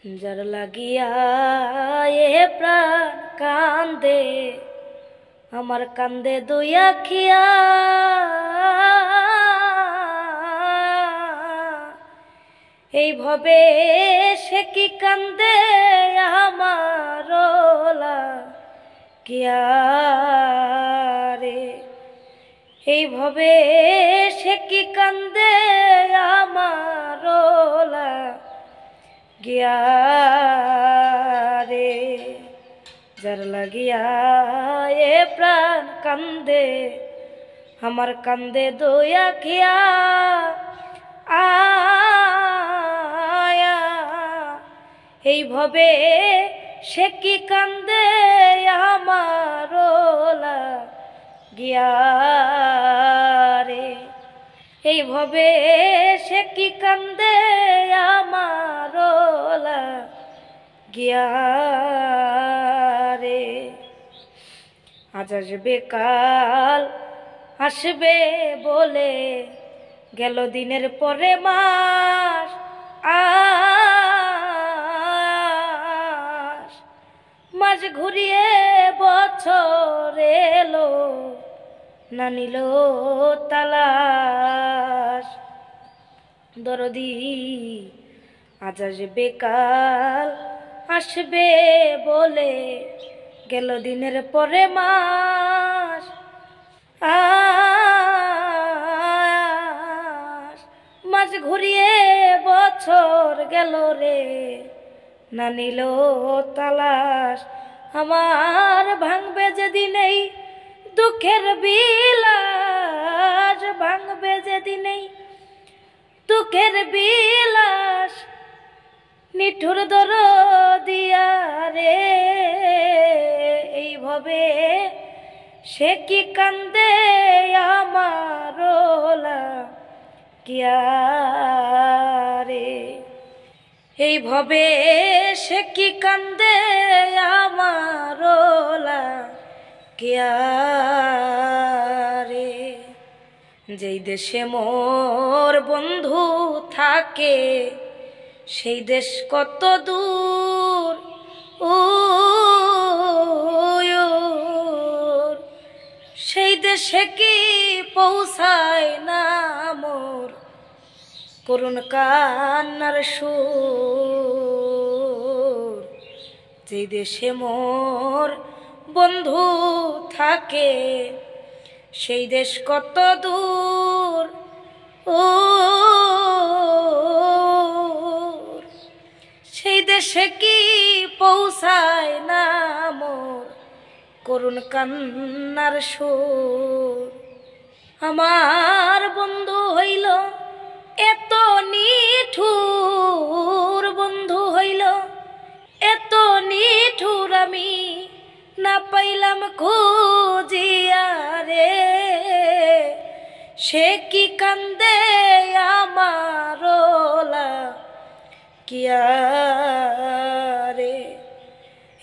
যার লাগিয়া এ প্রাণ কান্দে, আমার কান্দে দুই আখিয়া। এইভাবে সে কি কান্দে আমার লাগিয়া রে, এইভাবে সে কি কান্দে আমার লাগিয়া রে। যার লাগিয়া এ প্রাণ কান্দে, আমার কান্দে দুই আখিয়া। আয়া এইভাবে সে কি কান্দে আমার লাগিয়া রে, এইভাবে সে কি কান্দে আমার লাগিয়া রে। আজ আসবে কাল আসবে বলে গেল দিনের পরে মাস। মাস ঘুরিয়ে বছর এলো, না নিল তালাশ। দরদি আজ আসবে কাল আসবে বলে গেল দিনের পরে মাস। মাস ঘুরিয়ে বছর গেল রে, না নিল তালাশ। আমার ভাঙবে যেদিনেই দুঃখের বিলাস, ভাঙবে যেদিনেই দুঃখের বিলাস, নিঠুর দরদিয়া রে। এইভাবে সে কি কান্দে আমার লাগিয়া রে, এইভাবে সে কি কান্দে আমার লাগিয়া রে। যেই দেশে মোর বন্ধু থাকে, সেই দেশ কত দূর। সেই দেশে কি পৌঁছায় না মোর করুণ কান্নার সুর। যেই দেশে মোর বন্ধু থাকে, সেই দেশ কত দূর। সেই দেশে কি পৌঁছায় না মোর করুণ কান্নার সুর। আমার বন্ধু হইল এত নিঠুর, বন্ধু হইল এত নিঠুর, আমি না পাইলাম খুঁজিয়া রে। সে কি কান্দে আমার লাগিয়া রে,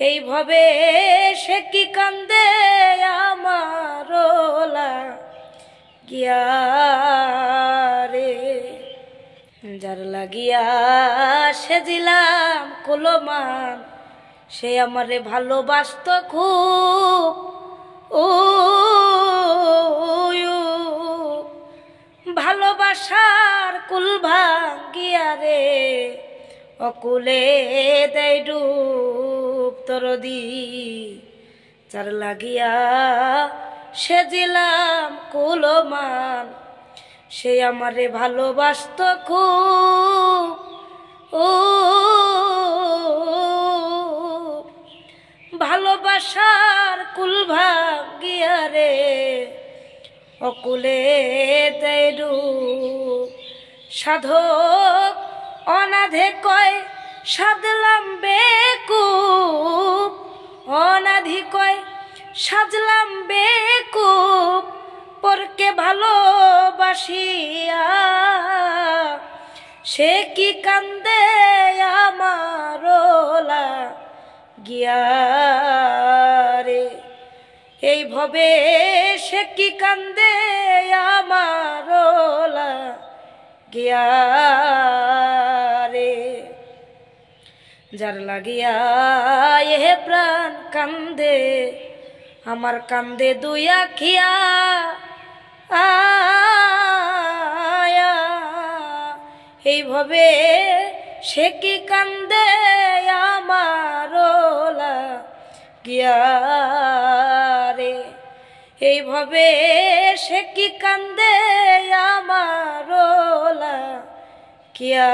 এইভাবে সে কি কান্দে আমার লাগিয়া রে। যার লাগিয়া সেজিলাম কুলমান, সে আমারে ভালোবাসত খুব। ভালোবাসার কুল ভাঙ্গিয়া রে, অকুলে দেয় ডুব। দরদি যার লাগিয়া সেজিলাম কুলমান, সে আমারে ভালোবাসত খুব। ভালোবাসার কুল ভাঙ্গিয়া রে, অকুলে দেয় ডুব। সাধক অনাধে কয় সাজলাম বেকুব, অনাধি কয় সাজলাম বেকুব, পরকে ভালোবাসিয়া। সে কি কান্দে আমার লাগিয়া রে, এইভাবে সে কি কান্দে আমার লাগিয়া রে। যার লাগিয়া এ প্রাণ কান্দে আমার কান্দে দুই আখিয়া আয়া এইভাবে সে কি কান্দে আমার গিয়া রে এইভাবে সে কি কান্দে আমার কিয়া